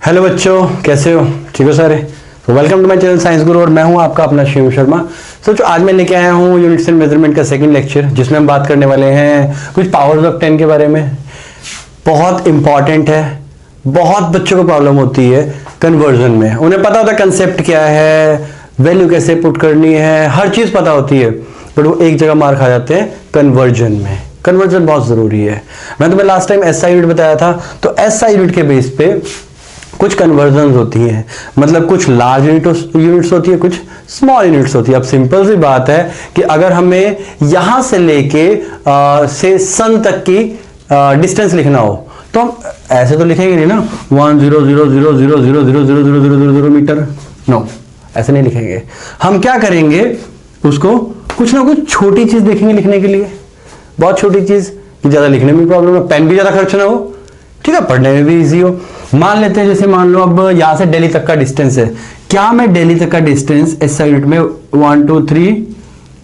Hello बच्चों, कैसे हो? ठीक हो सारे? तो welcome to my channel Science Guru और मैं हूं आपका अपना शिव शर्मा। सोचो आज मैं लेके आया हूं यूनिट्स एंड मेजरमेंट का सेकंड लेक्चर, जिसमें हम बात करने वाले हैं कुछ पावर्स ऑफ 10 के बारे में। बहुत इंपॉर्टेंट है, बहुत बच्चों को प्रॉब्लम होती है कन्वर्जन में। उन्हें पता होता है कंसेप्ट क्या है, वैल्यू कैसे पुट करनी है, हर चीज पता होती है, बट वो एक जगह मार खा जाते हैं कन्वर्जन में। कन्वर्जन बहुत जरूरी है। मैं तुम्हें लास्ट टाइम एसआई यूनिट बताया था, तो एसआई यूनिट के बेस पे कुछ कन्वर्जन होती हैं, मतलब कुछ लार्ज यूनिट्स होती है, कुछ स्मॉल यूनिट्स होती है। अब सिंपल सी बात है कि अगर हमें यहां से लेके से सन तक की डिस्टेंस लिखना हो तो हम ऐसे तो लिखेंगे नहीं ना 1,0,0,0,0,0,0,0,0,0,0,0,0,0 मीटर। नो, ऐसे नहीं लिखेंगे। हम क्या करेंगे, उसको कुछ ना कुछ छोटी चीज देखेंगे लिखने के लिए, बहुत छोटी चीज कि ज्यादा लिखने में प्रॉब्लम हो, पेन भी ज्यादा खर्च ना हो, ठीक है, पढ़ने में भी इजी हो। मान लेते हैं जैसे मान लो अब यहां से दिल्ली तक का डिस्टेंस है। क्या मैं दिल्ली तक का डिस्टेंस इस यूनिट में 1 2 3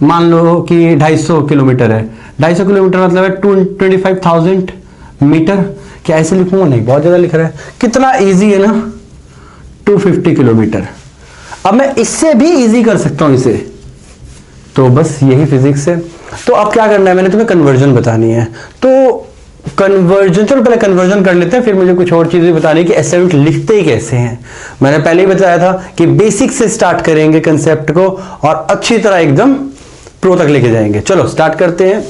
मान लो कि 250 किलोमीटर है। 250 किलोमीटर मतलब है 25,000 मीटर। क्या ऐसे लिखूंगा? नहीं, बहुत ज्यादा लिख रहा है। कितना इजी है ना, 250 किलोमीटर। अब मैं इससे भी इजी कर सकता हूं इसे, तो बस यही फिजिक्स है। तो अब क्या करना है, मैंने तुम्हें कन्वर्जन बतानी है। तो कन्वर्जन, चलो पहले कन्वर्जन कर लेते हैं, फिर मुझे कुछ और चीजें बतानी है कि एसआई यूनिट लिखते ही कैसे हैं। मैंने पहले ही बताया था कि बेसिक से स्टार्ट करेंगे कंसेप्ट को और अच्छी तरह एकदम प्रो तक लेके जाएंगे। चलो स्टार्ट करते हैं।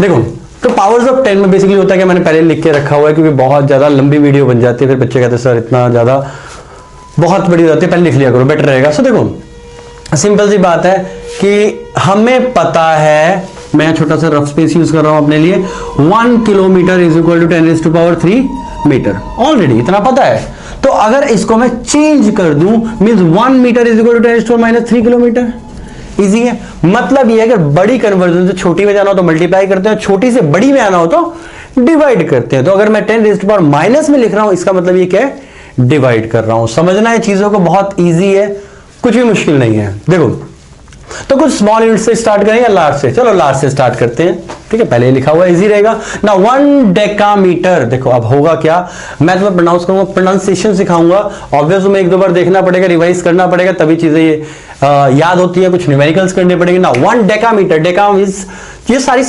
देखो, तो पावर्स ऑफ 10 में बेसिकली होता है कि मैंने पहले लिख के रखा हुआ है, क्योंकि बहुत ज्यादा लंबी वीडियो बन जाती है, फिर बच्चे कहते हैं सर इतना ज्यादा बहुत बड़ी होती है, पहले लिख लिया करो, बेटर रहेगा। सो देखो, सिंपल सी बात है कि हमें पता है, मैं छोटा सा रफ स्पेस यूज कर रहा हूं अपने लिए, 1 kilometre is equal to 10⁻³ metre. Already इतना पता है। तो अगर इसको मैं चेंज कर दूं, means 1 metre is equal to 10⁻³ kilometre. Easy है। मतलब ये है कि बड़ी कन्वर्जन से छोटी में जाना हो तो मल्टीप्लाई करते हैं, छोटी से बड़ी में आना हो तो डिवाइड करते हैं। तो अगर मैं 10⁻⁻ में लिख रहा हूं, इसका मतलब ये क्या है, डिवाइड कर रहा हूं। समझना है चीजों को, बहुत ईजी है, कुछ भी मुश्किल नहीं है। देखो, तो कुछ स्मॉल यूनिट से स्टार्ट करें या लार्ज से? चलो लार्ज से स्टार्ट करते हैं, ठीक है, पहले लिखा हुआ इजी रहेगा ना। 1 डेकामीटर। देखो अब होगा क्या, मैं तुम्हें प्रोनाउंस करूंगा, प्रोनाउंसिएशन सिखाऊंगा। ऑब्वियस तुम्हें एक दो बार देखना पड़ेगा, रिवाइज करना पड़ेगा, तभी चीजें याद होती है। कुछ न्यूमेरिकल्स करने पड़ेंगे ना। 1 डेकामीटर, डेका मींस ये सारी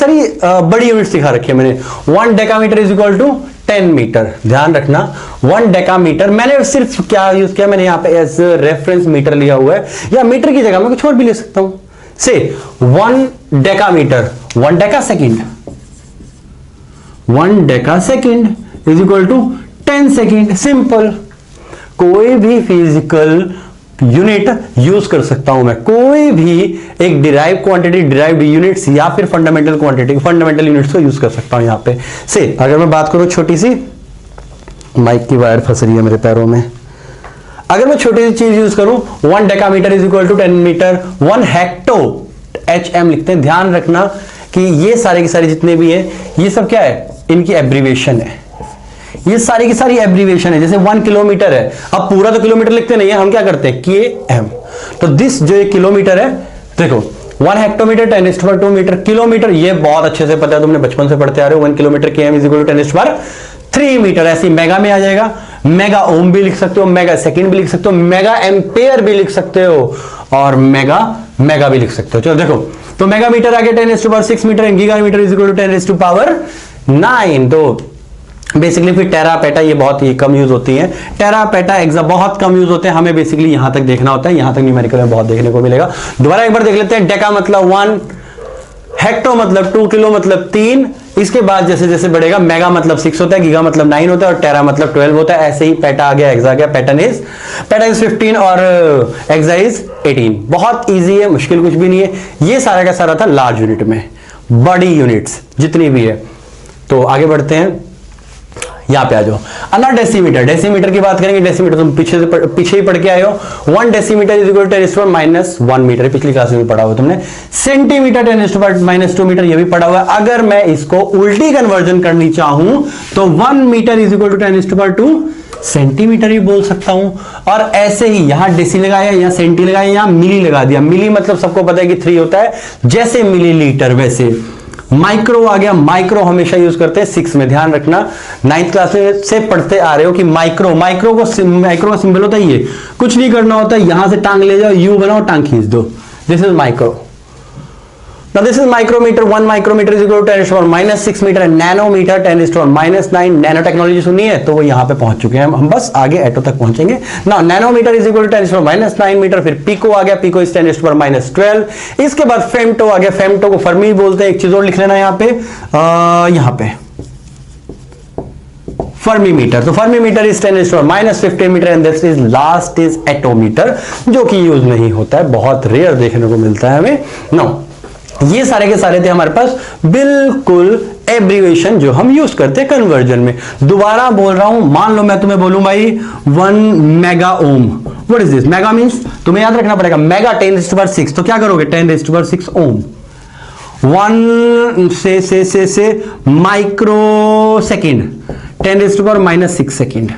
बड़ी यूनिट सिखा रखी है मैंने। 1 decametre is equal to 10 metre. ध्यान रखना, 1 डेकामीटर। मैंने सिर्फ क्या यूज किया, मैंने यहां पे एज रेफरेंस मीटर लिया हुआ है, या मीटर की जगह मैं कुछ और भी ले सकता हूं। से 1 decametre, 1 deca second, 1 deca second is equal to 10 second. Simple. कोई भी फिजिकल यूनिट यूज कर सकता हूं मैं, कोई भी एक डिराइव क्वांटिटी, डिराइव्ड यूनिट्स या फिर फंडामेंटल क्वांटिटी, फंडामेंटल यूनिट्स को यूज कर सकता हूं यहां पे। से अगर मैं बात करूं छोटी सी, माइक की वायर फंस रही है मेरे पैरों में, अगर मैं छोटी सी चीज यूज करूं, 1 decametre is equal to 10 metre. 1 hecto, HM लिखते हैं। ध्यान रखना कि ये सारे की सारी जितने भी हैं, ये सब क्या है, इनकी एब्रीविएशन है। ये सारी की सारी एब्रीविएशन है। जैसे 1 किलोमीटर है, अब पूरा तो किलोमीटर लिखते नहीं है, हम क्या करते हैं, KM। तो दिस जो एक किलोमीटर है, देखो 1 हेक्टोमीटर 10⁻² मीटर। किलोमीटर ये बहुत अच्छे से पता है, तुमने बचपन से पढ़ते आ रहे हो। 1 kilometre KM is equal to 10⁻³ metre. ऐसी मेगा में आ जाएगा। मेगा ओम भी लिख सकते हो, मेगा सेकंड भी लिख सकते हो, मेगा एम्पेयर भी लिख सकते हो, और मेगा भी लिख सकते हो। चलो देखो, तो मेगा मीटर आ गया 10⁻⁶ metre, and giga metre is equal to 10⁻⁹ तो बेसिकली फिर टेरा पेटा ये बहुत ही कम यूज होती है। टेरा पेटा एक्सा बहुत कम यूज होते हैं, हमें बेसिकली यहां तक देखना होता है, यहां तक न्यूमेरिकल में बहुत देखने को मिलेगा। दोबारा एक बार देख लेते हैं। डेका मतलब 1, हेक्टो मतलब 2, किलो मतलब 3, इसके बाद जैसे जैसे बढ़ेगा, मेगा मतलब 6 होता है, गीगा मतलब 9 होता है, और टेरा मतलब 12 होता है। ऐसे ही पेटा आ गया, एक्सा आ गया, पेटा इज 15 और एक्सा इज 18। बहुत इजी है, मुश्किल कुछ भी नहीं है। ये सारा का सारा था लार्ज यूनिट में, बड़ी यूनिट्स जितनी भी है। तो आगे बढ़ते हैं, यहां पे आ जाओ। अना डेसीमीटर, डेसीमीटर की बात करेंगे। डेसीमीटर तुम पीछे ही पढ़ के आए हो। 1 decimetre is equal to 10⁻⁻1 metre, पिछली क्लास में भी पढ़ा हुआ तुमने। सेंटीमीटर 10⁻⁻2 मीटर, ये भी पढ़ा हुआ है। अगर मैं इसको उल्टी कन्वर्जन करनी चाहूं तो 1 metre is equal to 10⁻² centimetre ही बोल सकता हूं। और ऐसे ही यहां डेसी लगाया, यहां सेंटी लगाया, यहां मिली लगा दिया। मिली मतलब सबको पता है कि 3 होता है, जैसे मिलीलीटर वैसे माइक्रो आ गया, माइक्रो हमेशा यूज करते हैं 6 में, ध्यान रखना 9th क्लास में से पढ़ते आ रहे हो कि माइक्रो का सिंबल होता है ये, कुछ नहीं करना होता, यहां से टांग ले जाओ, यू बनाओ, टांग खींच दो, this is micro. Now this is micrometer. 1 micrometer is equal to 10 to the power -6 meter, and nanometer 10 to the power -9। Nano technology सुनी है तो वो यहाँ पे पहुंच चुके हैं, हम बस आगे एटो तक पहुंचेंगे। Now nanometer is equal to 10 to the power -9 meter, फिर पिको आ गया, pico is 10 to the power -12। इसके बाद फेम्टो आ गया, फेम्टो को फर्मी बोलते हैं। एक चीज और लिख लेना यहाँ पे फर्मीमीटर, तो fermi metre is 10 to the power -15 metre, and this is last is attometre, जो कि यूज नहीं होता है, बहुत रेयर देखने को मिलता है हमें। नो, ये सारे के सारे थे हमारे पास बिल्कुल एब्रीवेशन जो हम यूज करते हैं कन्वर्जन में। दोबारा बोल रहा हूं, मान लो मैं तुम्हें बोलूं भाई 1 mega ohm, what is this? Mega means तुम्हें याद रखना पड़ेगा, मेगा 10 to the power 6, तो क्या करोगे 10 to the power 6 ओम। 1 से micro second 10 to the power -6 second.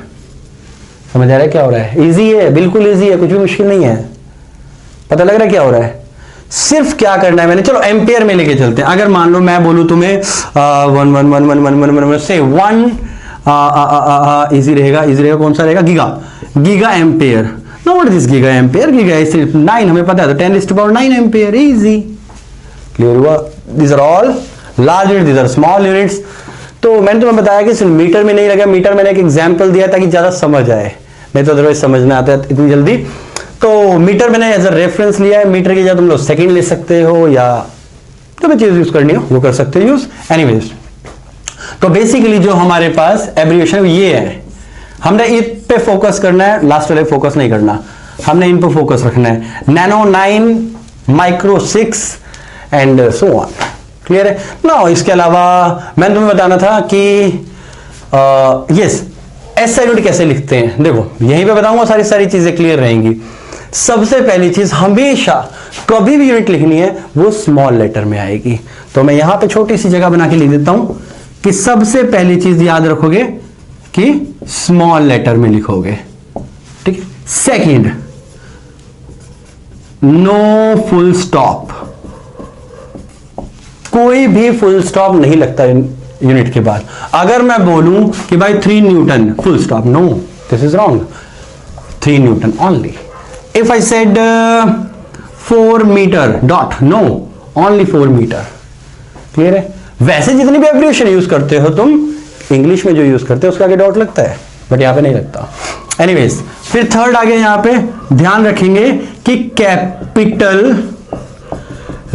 समझ आ रहा है क्या हो रहा है? इजी है, बिल्कुल इजी है, कुछ भी मुश्किल नहीं है। पता लग रहा है क्या हो रहा है? सिर्फ क्या करना है मैंने, चलो एम्पियर में लेके चलते हैं। अगर मान लो मैं बोलूं तुम्हें 1 से 1 इजी रहेगा, कौन सा रहेगा? Giga ampere. No, what is this giga ampere? Giga is 9, हमें पता है, तो 10 to the power 9 ampere, easy. Clear हुआ? These are all large unit, these are small units. तो मैंने तुम्हें बताया कि सिर्फ मीटर में नहीं लगा, मीटर मैंने एक एग्जाम्पल दिया ताकि ज्यादा समझ आए, नहीं तो अदरवाइज समझ में आता है इतनी जल्दी। तो मीटर मैंने एज अ रेफरेंस लिया है, मीटर की जगह तुम लोग सेकंड ले सकते हो, या जो भी चीज यूज करनी हो वो कर सकते हो यूज। एनीवेज, तो बेसिकली जो हमारे पास एब्रिविएशन ये है, हमने इन पे फोकस करना है, लास्ट वाले फोकस नहीं करना, हमने इन पे फोकस रखना है। Nano 9, micro 6 and so on. Clear है ना? इसके अलावा मैंने तुम्हें बताना था कि यस, एसआई यूनिट कैसे लिखते हैं, देखो यहीं पे बताऊंगा, सारी चीजें क्लियर रहेंगी। सबसे पहली चीज, हमेशा कभी भी यूनिट लिखनी है वो स्मॉल लेटर में आएगी, तो मैं यहां पे छोटी सी जगह बना के लिख देता हूं कि सबसे पहली चीज याद रखोगे कि स्मॉल लेटर में लिखोगे, ठीक है। सेकंड, नो फुल स्टॉप, कोई भी फुल स्टॉप नहीं लगता यूनिट के बाद। अगर मैं बोलूं कि भाई 3 newton, full stop, no, this is wrong, 3 newton only. If I said 4 metre dot, no, only 4 metre. Clear है? वैसे जितनी भी एब्रिविएशन यूज करते हो तुम, इंग्लिश में जो यूज करते हो उसके आगे डॉट लगता है, बट यहां पे नहीं लगता। एनीवेज, फिर थर्ड आ गया, यहां पे ध्यान रखेंगे कि कैपिटल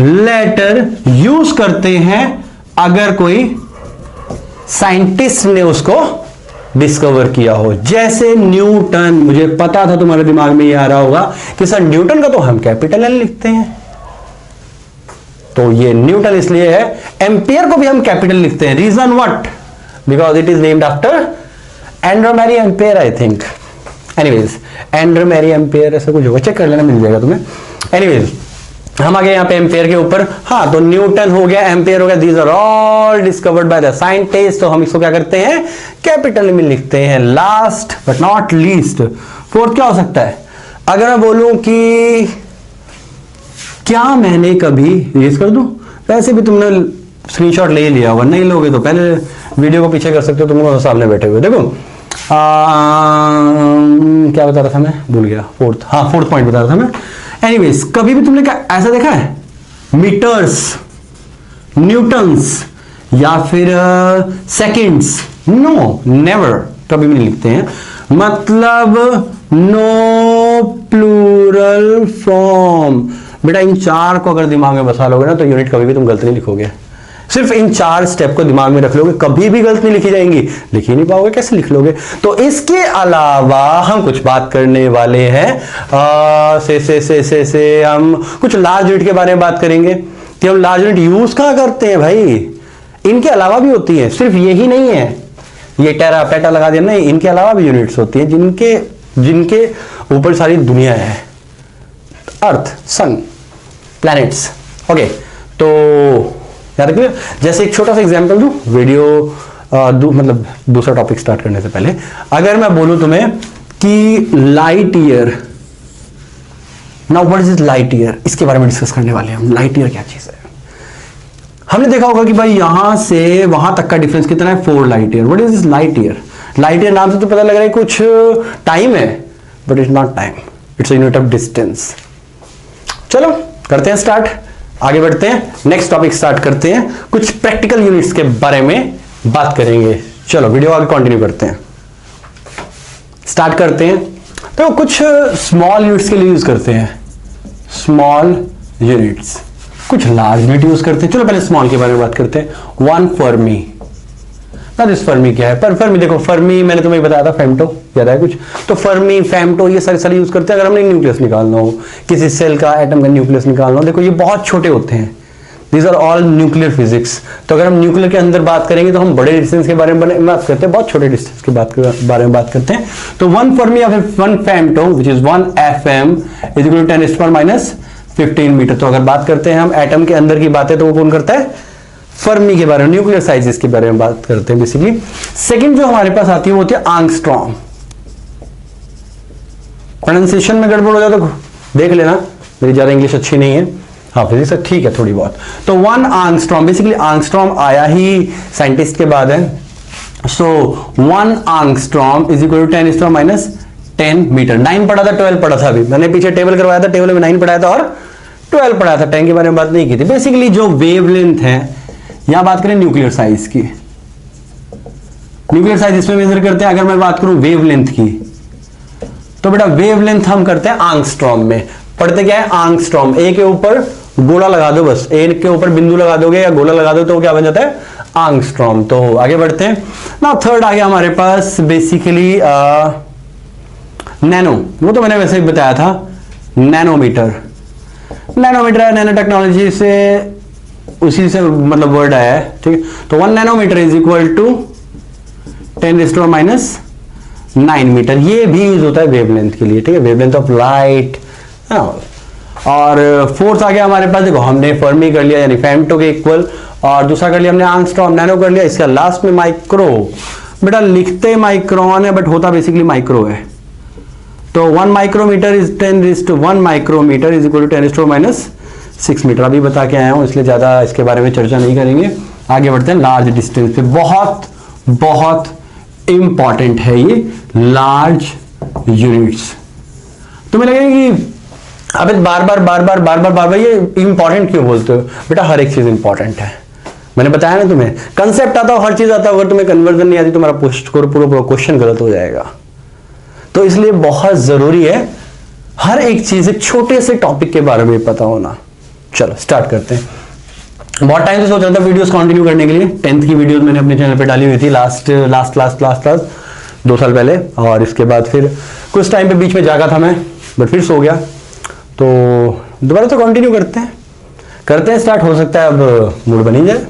लेटर यूज करते हैं अगर कोई साइंटिस्ट ने उसको डिस्कवर किया हो, जैसे न्यूटन। मुझे पता था तुम्हारे दिमाग में ये आ रहा होगा कि सर न्यूटन का तो हम कैपिटल एन लिखते हैं, तो ये न्यूटन इसलिए है। एम्पियर को भी हम कैपिटल लिखते हैं, reason what? Because it is named after Andre Marie Ampere, I think. Anyways, Andre Marie Ampere ऐसा कुछ होगा, चेक कर लेना, मिल जाएगा तुम्हें। एनीवेज, हम आ गए यहाँ पे एम्पियर के ऊपर। हाँ, तो न्यूटन हो गया, एम्पियर हो गया, these are all discovered by the scientist, तो हम इसको क्या करते हैं, कैपिटल में लिखते हैं। Last but not least, fourth क्या हो सकता है? अगर मैं बोलूं कि क्या मैंने कभी, यूज कर दूं, वैसे भी तुमने स्क्रीनशॉट ले लिया होगा, नहीं लोगे तो पहले वीडियो को पीछे कर सकते हो, तुम सामने बैठे हुए। देखो क्या बता रहा था मैं, भूल गया। फोर्थ पॉइंट बता रहा था मैं। एनीवेज, कभी भी तुमने क्या ऐसा देखा है, मीटर्स, न्यूटन्स या फिर सेकेंड्स? नो, नेवर, कभी भी नहीं लिखते हैं। मतलब नो प्लूरल फॉर्म। बेटा इन 4 को अगर दिमाग में बसा लोगे ना तो यूनिट कभी भी तुम गलत नहीं लिखोगे। सिर्फ इन 4 स्टेप को दिमाग में रख लोगे, कभी भी गलत नहीं लिखी जाएंगी। लिख ही नहीं पाओगे, कैसे लिख लोगे? तो इसके अलावा हम कुछ बात करने वाले हैं, से हम कुछ लार्ज यूनिट के बारे में बात करेंगे कि हम लार्ज यूनिट यूज कहां करते हैं भाई। इनके अलावा भी होती है, सिर्फ यही नहीं है, ये टेरा पेटा लगा दिया नहीं, इनके अलावा भी यूनिट्स होती है जिनके ऊपर सारी दुनिया है, अर्थ, सन, प्लैनेट्स। ओके, तो याद रखिए। जैसे एक छोटा सा एग्जांपल दूं, वीडियो मतलब दूसरा टॉपिक स्टार्ट करने से पहले, अगर मैं बोलूं तुम्हें कि light year, now what is light year, इसके बारे में डिस्कस करने वाले हैं हम। लाइट ईयर क्या चीज है? हमने देखा होगा कि भाई यहां से वहां तक का डिफरेंस कितना है, 4 light year. What is this light year? Light year नाम से तो पता लग रहा है कुछ टाइम है, but it's not time, its unit of distance. चलो करते हैं स्टार्ट, आगे बढ़ते हैं, नेक्स्ट टॉपिक स्टार्ट करते हैं, कुछ प्रैक्टिकल यूनिट्स के बारे में बात करेंगे। चलो वीडियो आगे कंटिन्यू करते हैं, स्टार्ट करते हैं। तो कुछ स्मॉल यूनिट्स के लिए यूज करते हैं, स्मॉल यूनिट्स, कुछ लार्ज यूनिट यूज करते हैं। चलो पहले स्मॉल के बारे में बात करते हैं। 1 फर्मी। ना दिस फर्मी क्या है? पर फर्मी देखो, फर्मी मैंने तुम्हें बताया था, फेम्टो याद है कुछ? तो फर्मी, फेम्टो ये सारे यूज करते हैं अगर हमने न्यूक्लियस निकालना हो, किसी सेल का, एटम का न्यूक्लियस निकालना हो। देखो ये बहुत छोटे होते हैं, these are all nuclear physics. तो अगर हम न्यूक्लियर के अंदर बात करेंगे तो हम बड़े डिस्टेंस के बारे में बात करते हैं, बहुत छोटे डिस्टेंस के बारे में बात करते हैं। तो 1 फर्मी या फिर 1 femto which is 1 FM is equal to 10⁻⁻15 metre. तो अगर बात करते हैं हम एटम के अंदर की बातें, तो वो कौन करता है? फर्मी के बारे में, न्यूक्लियर साइजेस के बारे में बात करते हैं बेसिकली। सेकंड जो हमारे पास आती है वो होती है एंगस्ट्रॉम। प्रोनाउंसिएशन में गड़बड़ हो जाए तो देख लेना, मेरी ज्यादा इंग्लिश अच्छी नहीं है, हाँ फिजिक्स ठीक है थोड़ी बहुत। तो 1 एंगस्ट्रॉम, बेसिकली एंगस्ट्रॉम आया ही साइंटिस्ट के बाद है। So 1 angstrom is equal to 10⁻10 metre. 9 पढ़ा था, 12 पढ़ा था, अभी मैंने पीछे टेबल करवाया था, टेबल में 9 पढ़ाया था और 12 पढ़ाया था, 10 के बारे में बात नहीं की थी। बेसिकली जो वेवलेंथ है, यहां बात करें न्यूक्लियर साइज की, न्यूक्लियर साइज इसमें मेजर करते हैं। अगर मैं बात करूं वेवलेंथ की, तो बेटा वेवलेंथ हम करते हैं एंगस्ट्रॉम में। पढ़ते क्या है? एंगस्ट्रॉम। ए के ऊपर गोला लगा दो, बस ए के ऊपर बिंदु लगा दोगे या गोला लगा दो तो क्या बन जाता है? एंगस्ट्रॉम। तो आगे बढ़ते हैं ना। थर्ड आ गया हमारे पास बेसिकली नैनो, वो तो मैंने वैसे ही बताया था, नैनोमीटर। नैनोमीटर है, नैनो टेक्नोलॉजी से उसी से मतलब वर्ड आया है, ठीक है। तो 1 nanometre is equal to 10⁻⁹ metre. ये भी यूज होता है वेवलेंथ के लिए, ठीक है, वेवलेंथ ऑफ लाइट। और फोर्थ आ गया हमारे पास, देखो हमने फर्मी कर लिया यानी फेम्टो के इक्वल, और दूसरा कर लिया हमने एंगस्ट्रॉम, नैनो कर लिया। इसका लास्ट में माइक्रो, बेटा लिखते माइक्रोन है बट होता बेसिकली माइक्रो है। तो 1 micrometre is 10⁻1 micrometre is equal to 10⁻6 metre. अभी बता के आया हूं, इसलिए ज्यादा इसके बारे में चर्चा नहीं करेंगे, आगे बढ़ते हैं लार्ज डिस्टेंस पे। बहुत बहुत इंपॉर्टेंट है ये लार्ज यूनिट्स। तुम्हें लगेगा कि अबे बार बार ये इंपॉर्टेंट क्यों बोलते हो? बेटा हर एक चीज इंपॉर्टेंट है, मैंने बताया ना तुम्हें, कंसेप्ट आता हो, हर चीज आता हो, अगर तुम्हें कन्वर्जन नहीं आती तुम्हारा पूरा क्वेश्चन गलत हो जाएगा। तो इसलिए बहुत जरूरी है हर एक चीज, एक छोटे से टॉपिक के बारे में पता होना। चलो स्टार्ट करते हैं। बहुत टाइम से सोच रहा था वीडियोस कंटिन्यू करने के लिए। 10th की वीडियोस मैंने अपने चैनल पे डाली हुई थी लास्ट 2 साल पहले, और इसके बाद फिर कुछ टाइम पे बीच में जागा था मैं, बट फिर सो गया। तो दोबारा तो कंटिन्यू करते हैं स्टार्ट। हो सकता है अब मूड बन ही जाए,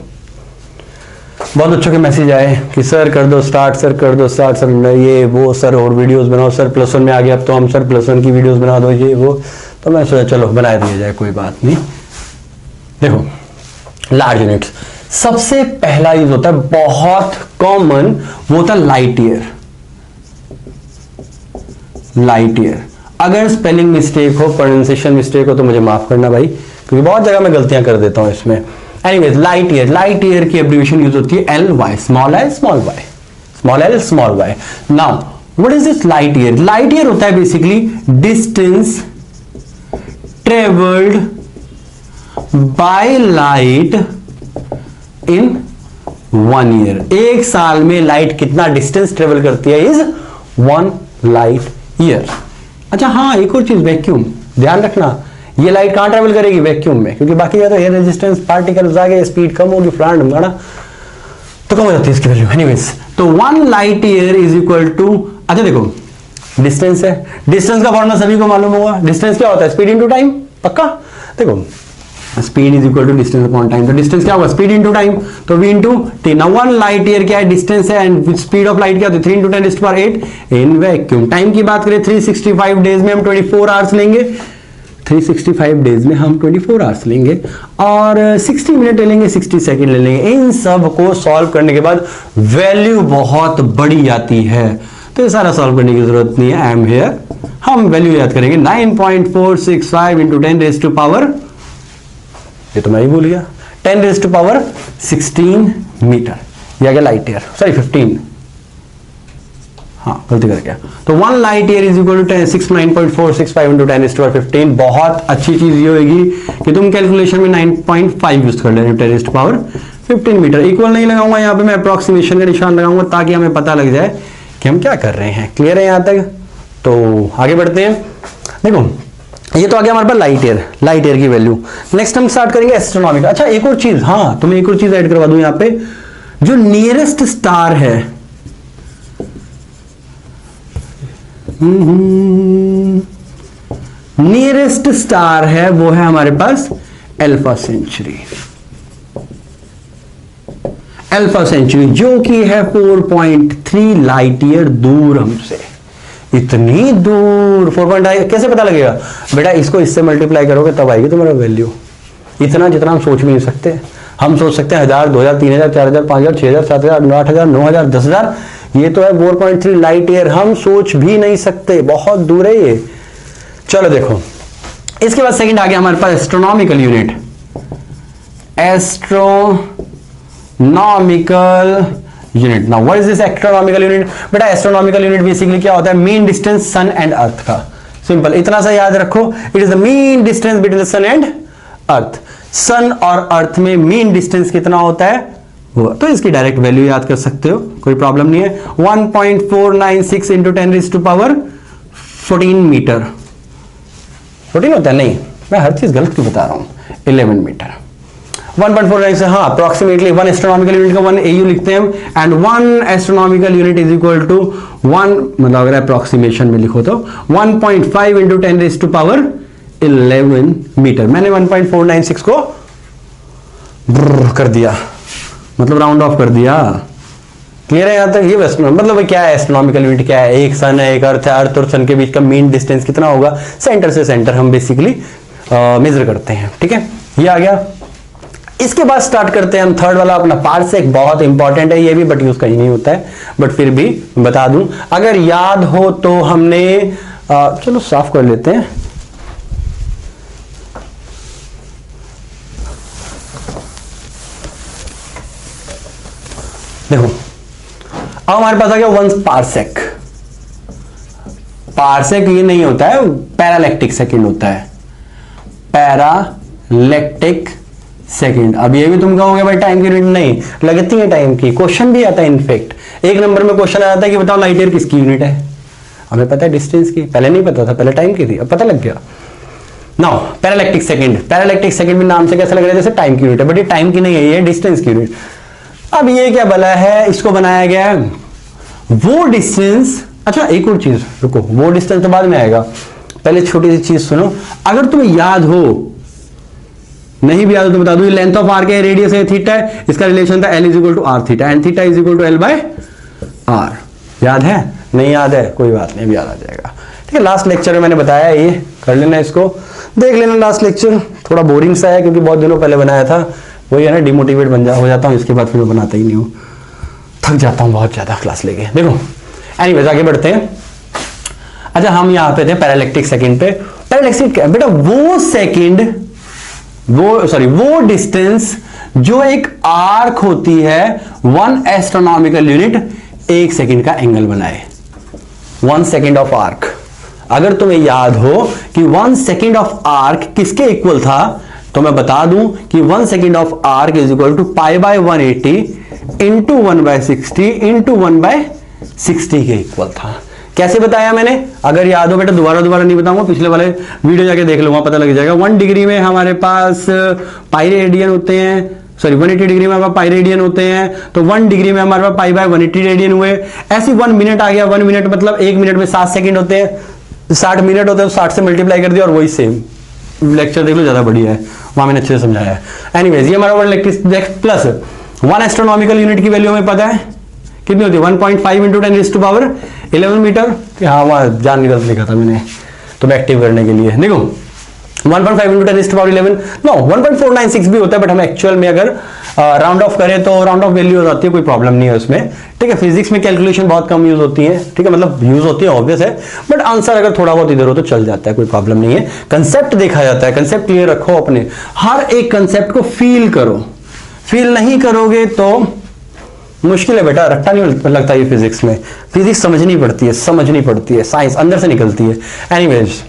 बहुत बच्चों के मैसेज आए कि सर कर दो स्टार्ट, सर कर दो स्टार्ट, सर ये वो, सर और वीडियोस बनाओ, सर +1 में आ गया अब तो हम सर +1 की वीडियोस बना दो, ये वो। तो मैं सोचा चलो बना दिया जाए, कोई बात नहीं। देखो लार्ज यूनिट्स, सबसे पहला यूज होता है बहुत कॉमन, वो होता है लाइट ईयर। लाइट ईयर, अगर स्पेलिंग मिस्टेक हो, प्रोनाउंसिएशन मिस्टेक हो तो मुझे माफ करना भाई, क्योंकि बहुत जगह मैं गलतियां कर देता हूं इसमें। एनीवेज लाइट ईयर की एब्रिविएशन यूज होती है LY, small l small y। Now what is this light year? Light year होता है basically distance travelled by light in 1 year. एक साल में लाइट कितना डिस्टेंस ट्रेवल करती है? Is 1 light year. अच्छा हाँ, एक और चीज, वैक्यूम, ध्यान रखना, ये लाइट कहां ट्रेवल करेगी? वैक्यूम में, क्योंकि बाकी तो एयर रेजिस्टेंस, पार्टिकल्स आगे, स्पीड कम होगी, फ्लांट ढंगाना तो कम हो जाती है इसकी वैल्यू। एनीवेज, तो 1 light year is equal to, अच्छा देखो डिस्टेंस है, डिस्टेंस का फॉर्मूला सभी को मालूम होगा। डिस्टेंस क्या होता है? स्पीड इनटू टाइम, पक्का। देखो speed is equal to distance upon time, तो डिस्टेंस क्या होगा? स्पीड इनटू टाइम, तो v into T. Now 1 light year क्या है? डिस्टेंस है, एंड स्पीड ऑफ लाइट क्या होती है? 3 × 10⁸ इन वैक्यूम। टाइम की बात करें 365 डेज में हम 24 आवर्स लेंगे, 365 डेज में हम 24 आवर्स लेंगे, और 60 मिनट ले लेंगे, 60 सेकंड ले लेंगे। इन सब को सॉल्व करने के बाद वैल्यू बहुत बड़ी आती है, तो ये सारा सॉल्व करने की जरूरत नहीं है। आई एम हियर, हम वैल्यू याद करेंगे 9.465 × 10⁻, ये तो मैं ही भूल गया, 10⁻16 मीटर, यह आ गया लाइट ईयर, सॉरी 15, हाँ गलती कर गया। तो 1 light year is equal to 69.465 into 10⁻15। बहुत अच्छी चीज ये होगी कि तुम कैलकुलेशन में 9.5 यूज कर ले रहे हो 10⁻15 मीटर। इक्वल नहीं लगाऊंगा यहाँ पे, मैं अप्रोक्सीमेशन का निशान लगाऊंगा ताकि हमें पता लग जाए कि हम क्या कर रहे हैं। क्लियर है यहाँ तक? तो आगे बढ़ते हैं। देखो ये तो आ गया हमारे पास लाइट ईयर की वैल्यू। नेक्स्ट हम स्टार्ट करेंगे एस्ट्रोनॉमिकल। अच्छा एक और चीज, हाँ तुम्हें एक और चीज ऐड करवा दूं यहाँ पे, जो नियरेस्ट स्टार है, नियरेस्ट स्टार है वो है हमारे पास अल्फा सेंचुरी। अल्फा सेंचुरी जो कि है 4.3 लाइट ईयर दूर हमसे, इतनी दूर 4.3। कैसे पता लगेगा बेटा? इसको इससे मल्टीप्लाई करोगे तब आएगी तुम्हारा वैल्यू। इतना जितना हम सोच भी नहीं सकते। हम सोच सकते हैं 1000, 2000, 3000, 4000, 5000, 6000, 7000, 8000, 9000, 10000। ये तो है 4.3 लाइट ईयर, हम सोच भी नहीं सकते, बहुत दूर है ये। चलो देखो, इसके बाद सेकंड आ गया हमारे पास astronomical unit. Astronomical unit. Now what is this astronomical unit? बेटा एस्ट्रोनॉमिकल यूनिट बेसिकली क्या होता है? Mean distance sun and earth का। सिंपल, इतना सा याद रखो, it is the mean distance between sun and earth. Sun और अर्थ में मीन डिस्टेंस कितना होता है वो, तो इसकी डायरेक्ट वैल्यू याद कर सकते हो, कोई प्रॉब्लम नहीं है। 1.496 इंटू 10⁻14 मीटर। 14 होता है? नहीं, मैं हर चीज गलत क्यों बता रहा हूं। 11 मीटर। 1.49 से, हाँ अप्रोक्सीमेटली 1 एस्ट्रोनॉमिकल यूनिट का 1 AU लिखते हैं हम, and 1 astronomical unit is equal to 1, मतलब अगर अप्रोक्सीमेशन में लिखो तो 1.5 इंटू 10⁻11 मीटर। मैंने 1.496 को कर दिया, मतलब राउंड ऑफ कर दिया। क्लियर है यहां तक? ये मतलब क्या है एस्ट्रोनॉमिकल यूनिट? क्या है? एक सन है, एक अर्थ है, अर्थ और सन के बीच का मीन डिस्टेंस कितना होगा, सेंटर से सेंटर हम बेसिकली मेजर करते हैं। ठीक है, ये आ गया। इसके बाद स्टार्ट करते हैं हम थर्ड वाला अपना पार्सेक। बहुत इंपॉर्टेंट है ये भी, बट यूज कहीं नहीं होता है, बट फिर भी बता दूं अगर याद हो तो। हमने चलो साफ कर लेते हैं। देखो अब हमारे पास आ गया 1 पार्सेक। पार्सेक ये नहीं होता है, पैरालैक्टिक सेकंड होता है, पैरालैक्टिक सेकंड। अब ये भी तुम कहोगे भाई टाइम की यूनिट नहीं लगती है, टाइम की क्वेश्चन भी आता है। इनफैक्ट एक नंबर में क्वेश्चन आता है कि बताओ लाइट ईयर किसकी यूनिट है। हमें पता है डिस्टेंस की, पहले नहीं पता था, पहले टाइम की थी, अब पता लग गया। नाउ पैरालैक्टिक सेकंड, पैरालैक्टिक सेकंड में नाम से कैसा लग रहा है जैसे टाइम की यूनिट है, बट ये टाइम की नहीं है, ये डिस्टेंस की यूनिट। अब ये क्या बना है, इसको बनाया गया है वो डिस्टेंस। अच्छा एक और चीज, रुको, वो डिस्टेंस तो बाद में आएगा, पहले छोटी सी चीज सुनो। अगर तुम्हें याद हो, नहीं भी याद हो तो बता दूं, लेंथ ऑफ आर्क है, रेडियस है, थीटा है, इसका रिलेशन था L is equal to R theta and theta is equal to L by R. याद है? नहीं याद है, कोई बात नहीं, भी याद आ जाएगा। ठीक है, लास्ट लेक्चर में मैंने बताया, ये कर लेना, इसको देख लेना। लास्ट लेक्चर थोड़ा बोरिंग सा है क्योंकि बहुत दिनों पहले बनाया था, वही है ना, डिमोटिवेट हो जाता हूँ, इसके बाद फिर मैं बनाता ही नहीं हूँ, थक जाता हूँ बहुत ज्यादा क्लास लेके। देखो एनीवेज आगे बढ़ते हैं। अच्छा हम यहाँ पे थे पैरालैक्टिक सेकंड पे। पैरालैक्टिक क्या बेटा? वो सेकंड, वो डिस्टेंस जो एक आर्क होती है 1 एस्ट्रोनॉमिकल यूनिट 1 सेकंड का एंगल बनाए। 1 सेकंड ऑफ आर्क, अगर तुम्हें याद हो कि 1 सेकंड ऑफ आर्क किसके इक्वल था, तो मैं बता दूं कि 1 second of arc is equal to π/180 into 1/60 into 1/60 के इक्वल था। कैसे बताया मैंने? अगर याद हो बेटा, दोबारा नहीं बताऊंगा, पिछले वाले वीडियो जाके देख लूंगा, पता लग जाएगा। 1 डिग्री में हमारे पास पाई रेडियन होते हैं, सॉरी 180 डिग्री में हमारे पास पाई रेडियन होते हैं, तो 1 डिग्री में हमारे पास π/180 रेडियन हुए। ऐसे 1 मिनट आ गया, 1 मिनट मतलब 1 मिनट में 7 सेकंड होते हैं, 60 मिनट होते हैं, 60 से मल्टीप्लाई कर दिया और वही सेम। लेक्चर देख लो, ज्यादा बढ़िया है, वहां मैंने अच्छे से समझाया है। एनीवेज ये हमारा 1 इलेक्ट्रिक प्लस 1 एस्ट्रोनॉमिकल यूनिट की वैल्यू हमें पता है कितनी होती है, 1.5 इंटू 10⁻11 मीटर। हाँ वहां जान गलत लिखा था मैंने, तो मैं एक्टिव करने के लिए देखो 1.5 इंटू 10⁻11, नो 1.496 भी होता है, बट हम एक्चुअल में अगर राउंड ऑफ करें तो राउंड ऑफ वैल्यू हो जाती है, कोई प्रॉब्लम नहीं है उसमें, ठीक है। फिजिक्स में कैलकुलेशन बहुत कम यूज होती है, ठीक है, मतलब यूज होती है ऑब्वियस है, बट आंसर अगर थोड़ा बहुत इधर हो तो चल जाता है, कोई प्रॉब्लम नहीं है। कंसेप्ट देखा जाता है, कंसेप्ट क्लियर रखो अपने, हर एक कंसेप्ट को फील करो, फील नहीं करोगे तो मुश्किल है बेटा, रट्टा नहीं लगता ये फिजिक्स में, फिजिक्स समझनी पड़ती है, साइंस अंदर से निकलती है। एनीवेज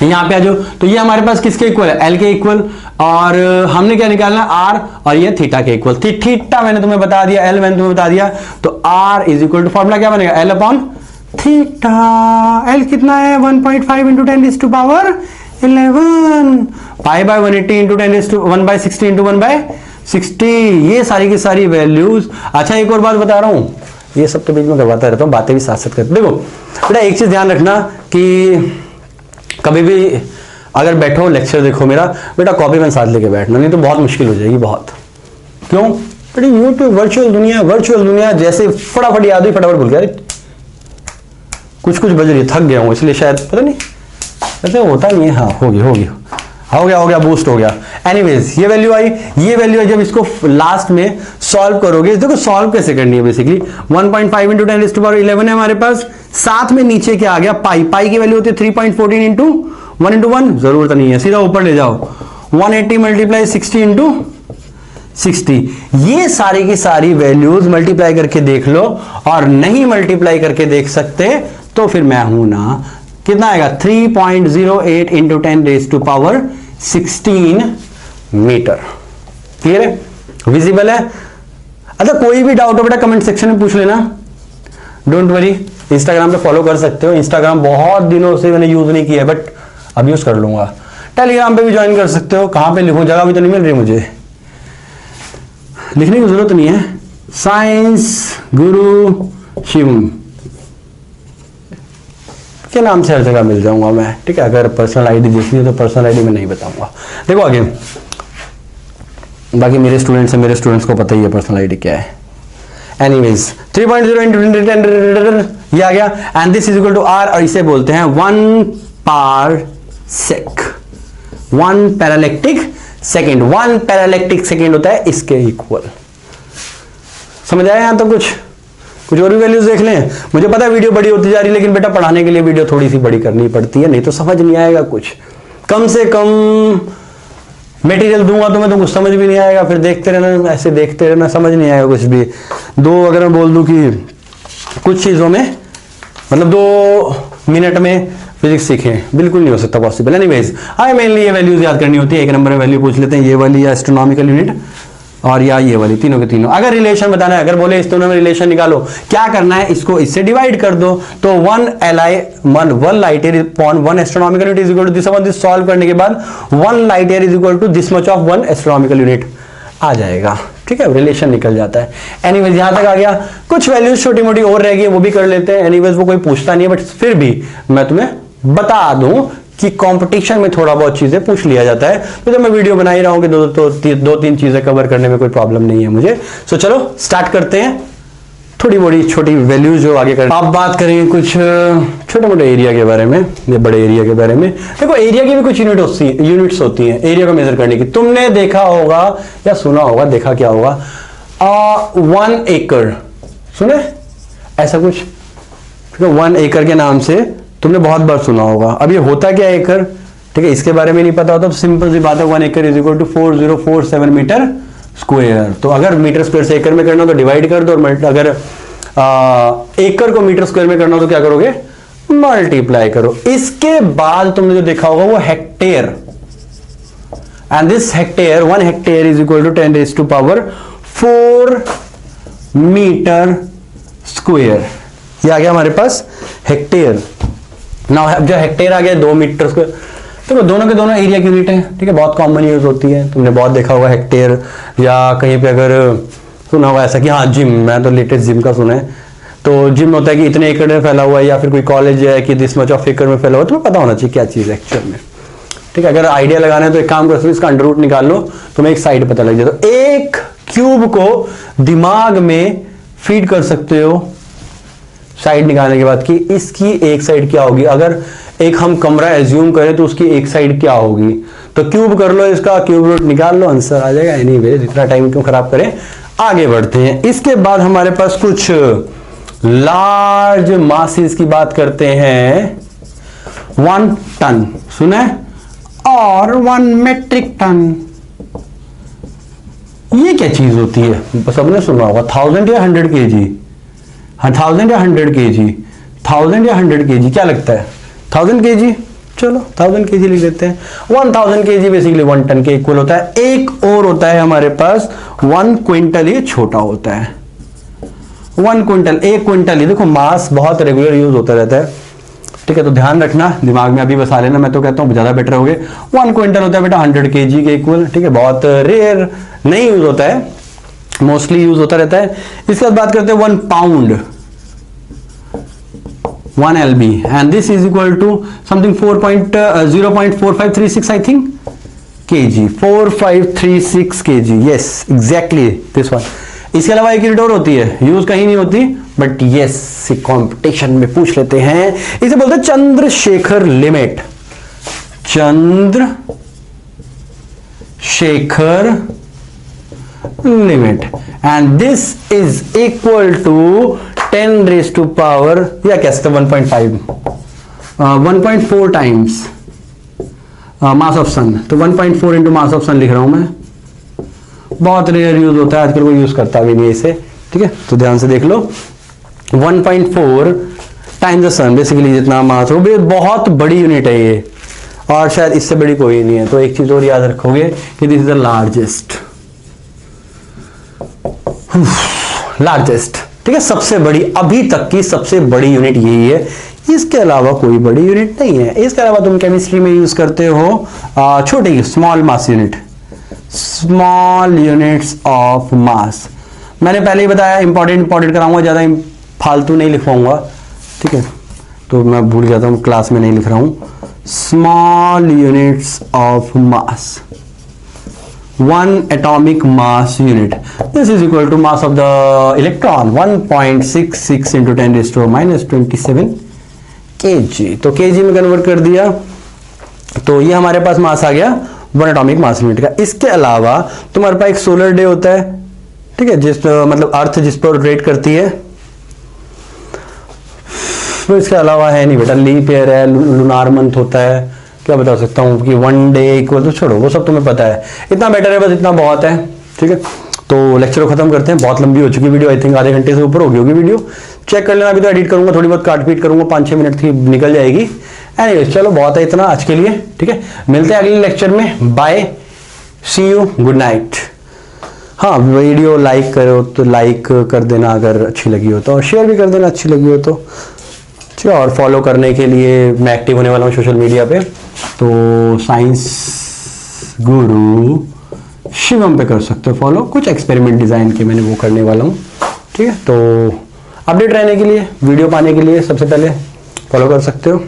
यहां पे आ जाओ, तो ये हमारे पास किसके इक्वल है, एल के इक्वल, और हमने क्या निकालना है, आर, और ये थीटा के इक्वल। थीटा मैंने तुम्हें बता दिया, एल मैंने तुम्हें बता दिया, तो R is equal to formula क्या बनेगा, एल अपॉन थीटा। एल कितना है, 1.5 into 10⁻11, pi by 180 into 1/60 into 1/60, ये सारी की सारी वैल्यूज। अच्छा एक और बात बता रहा हूं, ये सब तो बीच में करवाता रहता हूं, बातें भी साथ साथ करते। देखो बेटा एक चीज ध्यान रखना कि कभी भी अगर बैठो लेक्चर देखो मेरा, बेटा कॉपी पेन साथ लेके बैठना, नहीं तो बहुत मुश्किल हो जाएगी, बहुत। क्यों बेटा, यूट्यूब वर्चुअल दुनिया जैसे फटाफट याद हुई फटाफट भूल गया, कुछ बज रही, थक गया हूं इसलिए शायद, पता नहीं ऐसे होता नहीं है। हाँ हो गया बूस्ट हो गया। एनीवेज ये वैल्यू आई, जब इसको लास्ट में सॉल्व करोगे, देखो सॉल्व कैसे करनी है बेसिकली, 1.5 इंटू 10⁻11 है हमारे पास, साथ में नीचे क्या आ गया, पाई की वैल्यू होती है 3.14 इंटू 1 जरूरत नहीं है, सीधा ऊपर ले जाओ, 180 मल्टीप्लाई 60 इंटू 60, ये सारी की सारी वैल्यूज मल्टीप्लाई करके देख लो, और नहीं मल्टीप्लाई करके देख सकते तो फिर मैं हूं ना, कितना आएगा 3.08 इंटू 10⁻16 मीटर। क्लियर है, विजिबल है। अच्छा कोई भी डाउट हो बेटा कमेंट सेक्शन में पूछ लेना, डोंट वरी। इंस्टाग्राम पे फॉलो कर सकते हो, इंस्टाग्राम बहुत दिनों से मैंने यूज नहीं किया है, बट अब यूज कर लूंगा। टेलीग्राम पे भी ज्वाइन कर सकते हो, कहां पे लिखूं, जगह भी तो नहीं मिल रही मुझे, लिखने की जरूरत नहीं है, साइंस गुरु शिवम के नाम से हर जगह मिल जाऊंगा मैं, ठीक है। अगर पर्सनल आईडी देखनी है तो पर्सनल आईडी में नहीं बताऊंगा। देखो आगे, बाकी मेरे स्टूडेंट्स को पता ही है पर्सनल आईडी क्या है। एनीवेज 3.0 इंटू 10 ये आ गया, and this is equal to R, और इसे बोलते हैं 1 parsec, 1 parallactic second. 1 parallactic second होता है इसके इक्वल। समझ आया यहां तो कुछ और भी वैल्यूज देख लें। मुझे पता है वीडियो बड़ी होती जा रही है, लेकिन बेटा पढ़ाने के लिए वीडियो थोड़ी सी बड़ी करनी पड़ती है, नहीं तो समझ नहीं आएगा कुछ। कम से कम मटेरियल दूंगा तुम्हें तो कुछ समझ भी नहीं आएगा, फिर देखते रहना, ऐसे देखते रहना, समझ नहीं आएगा कुछ भी। अगर मैं बोल दूं कि कुछ चीजों में मतलब 2 मिनट में फिजिक्स सीखें, बिल्कुल नहीं हो सकता पॉसिबल। एनीवेज हमें मेनली ये वैल्यूज याद करनी होती है। एक नंबर में वैल्यू पूछ लेते हैं, ये वाली या एस्ट्रोनॉमिकल यूनिट और या ये वाली, तीनों के तीनों। अगर रिलेशन बताना है, अगर बोले इस दोनों में रिलेशन निकालो, क्या करना है, इसको इससे डिवाइड कर दो, तो 1 light year upon 1 astronomical unit is equal to this upon this. Solve करने के बाद 1 light year is equal to this much of 1 astronomical unit आ जाएगा, ठीक है, रिलेशन निकल जाता है। एनीवेज यहां तक आ गया। कुछ वैल्यूज छोटी मोटी और रह गई, वो भी कर लेते हैं। एनीवेज वो कोई पूछता नहीं है, बट फिर भी मैं तुम्हें बता दूं कि कंपटीशन में थोड़ा बहुत चीजें पूछ लिया जाता है, तो जब मैं वीडियो बना ही रहा हूं कि 2-3 चीजें कवर करने में कोई प्रॉब्लम नहीं है मुझे। सो चलो स्टार्ट करते हैं, थोड़ी मोड़ी छोटी वैल्यूज जो आगे करें। आप बात करेंगे कुछ छोटे मोटे एरिया के बारे में या बड़े एरिया के बारे में। देखो एरिया की भी कुछ यूनिट्स होती हैं एरिया को मेजर करने की। तुमने देखा होगा या सुना होगा, देखा क्या होगा, 1 एकड़, सुने ऐसा कुछ, ठीक है, 1 एकड़ के नाम से तुमने बहुत बार सुना होगा। अब ये होता क्या एकड़, ठीक है, इसके बारे में नहीं पता होता तो सिंपल सी बात है, 1 एकड़ is equal to 4047 metre square. तो अगर मीटर स्क्वायर से एकड़ में करना हो तो डिवाइड कर दो, और अगर एकड़ को मीटर स्क्वायर में करना हो तो क्या करोगे, मल्टीप्लाई करो। इसके बाद तुमने जो देखा होगा वो hectare, and this hectare 1 hectare is equal to 10⁻4 metre square. ये आ गया हमारे पास हेक्टेयर। नाउ जो हेक्टेयर आ गया 2 मीटर स्क्वायर, तो दोनों के दोनों एरिया की यूनिट है, ठीक है, बहुत कॉमन यूज होती है। तुमने बहुत देखा होगा हेक्टेयर, या कहीं पे अगर सुना होगा ऐसा कि हाँ जिम, मैं तो लेटेस्ट जिम का सुना है, तो जिम होता है कि इतने एकड़ में फैला हुआ है, या फिर कोई कॉलेज है कि दिस मच ऑफ एकड़ में फैला हुआ है। तुम्हें पता होना चाहिए क्या चीज है एक्चुअल में, ठीक है। अगर आइडिया लगाना है तो एक काम कर सकते हो, इसका अंडर रूट निकाल लो, तुम्हें एक साइड पता लग जाए। तो एक क्यूब को दिमाग में फीड कर सकते हो साइड निकालने के बाद कि इसकी एक साइड क्या होगी। अगर एक हम कमरा एज्यूम करें तो उसकी एक साइड क्या होगी, तो क्यूब कर लो, इसका क्यूब रूट निकाल लो, आंसर आ जाएगा। एनीवे, इतना टाइम क्यों खराब करें, आगे बढ़ते हैं। इसके बाद हमारे पास कुछ लार्ज मासेस की बात करते हैं। 1 टन सुना है, और 1 मेट्रिक टन, ये क्या चीज होती है, सबने सुना होगा। 1000 या 100 kg, हाँ 1000 या 100 kg, 1000 या 100 kg, क्या लगता है 1000 kg, चलो 1000 kg लिख देते हैं। 1000 kg बेसिकली 1 टन के इक्वल होता है। एक और होता है हमारे पास 1 क्विंटल, ये छोटा होता है 1 क्विंटल, 1 क्विंटल। ये देखो मास बहुत रेगुलर यूज होता रहता है, ठीक है, तो ध्यान रखना, दिमाग में अभी बसा लेना, मैं तो कहता हूं ज्यादा बेटर हो गए। 1 क्विंटल होता है बेटा 100 kg के इक्वल, ठीक है, बहुत रेयर नहीं यूज होता है, मोस्टली यूज होता रहता है। इसके बाद बात करते हैं 1 pound, 1 lb, and this is equal to something 0.4536 I think kg, 4536 kg, yes exactly this one। इसके अलावा एक यूनिट और होती है, यूज कहीं नहीं होती, बट यस कंपटीशन में पूछ लेते हैं। इसे बोलते हैं Chandrasekhar limit, Chandrasekhar limit, and this is equal to 10 raised to power, या क्या 1.4 टाइम्स मास ऑफ सन, तो 1.4 इंटू मास ऑफ सन लिख रहा हूं मैं। बहुत रेयर यूज होता है, आजकल कोई यूज करता भी नहीं है इसे, ठीक है, तो ध्यान से देख लो। 1.4 टाइम्स द सन, बेसिकली जितना मास हो, बहुत बड़ी यूनिट है ये, और शायद इससे बड़ी कोई नहीं है। तो एक चीज और याद रखोगे कि दिस इज द लार्जेस्ट, ठीक है, सबसे बड़ी, अभी तक की सबसे बड़ी यूनिट यही है, इसके अलावा कोई बड़ी यूनिट नहीं है। इसके अलावा तुम केमिस्ट्री में यूज करते हो छोटी small mass unit, small units of mass. मैंने पहले ही बताया, इंपॉर्टेंट कराऊंगा, ज्यादा फालतू नहीं लिखवाऊंगा, ठीक है, तो मैं भूल जाता हूं, क्लास में नहीं लिख रहा हूं। Small units of mass, 1 atomic mass unit, this is equal to mass of the electron 1.66 into 10 raised to minus 27 kg। तो kg में कन्वर्ट कर दिया, तो ये हमारे पास मास आ गया 1 atomic mass unit का। इसके अलावा तुम्हारे पास एक सोलर डे होता है, ठीक है, जिस मतलब अर्थ जिस पर रोटेट करती है। तो इसके अलावा है नहीं बेटा, लीप ईयर है, लूनार मंथ होता है, क्या बता सकता हूँ कि 1 डे इक्वल, तो छोड़ो वो सब तुम्हें पता है, इतना बेटर है, बस इतना बहुत है, ठीक है। तो लेक्चर को खत्म करते हैं, बहुत लंबी हो चुकी वीडियो, आई थिंक आधे घंटे से ऊपर होगी वीडियो, चेक कर लेना। अभी तो एडिट करूंगा, थोड़ी बहुत काट पीट करूंगा, 5-6 मिनट की निकल जाएगी। एनीवेज चलो बहुत है इतना आज के लिए, ठीक है, मिलते हैं अगले लेक्चर में, bye, see you, good night. हाँ, वीडियो लाइक करो तो लाइक कर देना अगर अच्छी लगी हो तो, और शेयर भी कर देना अच्छी लगी हो तो, ठीक है। और फॉलो करने के लिए मैं एक्टिव होने वाला हूँ सोशल मीडिया पे, तो साइंस गुरु शिवम पे कर सकते हो फॉलो, कुछ एक्सपेरिमेंट डिजाइन के मैंने वो करने वाला हूँ, ठीक है। तो अपडेट रहने के लिए, वीडियो पाने के लिए सबसे पहले फॉलो कर सकते हो।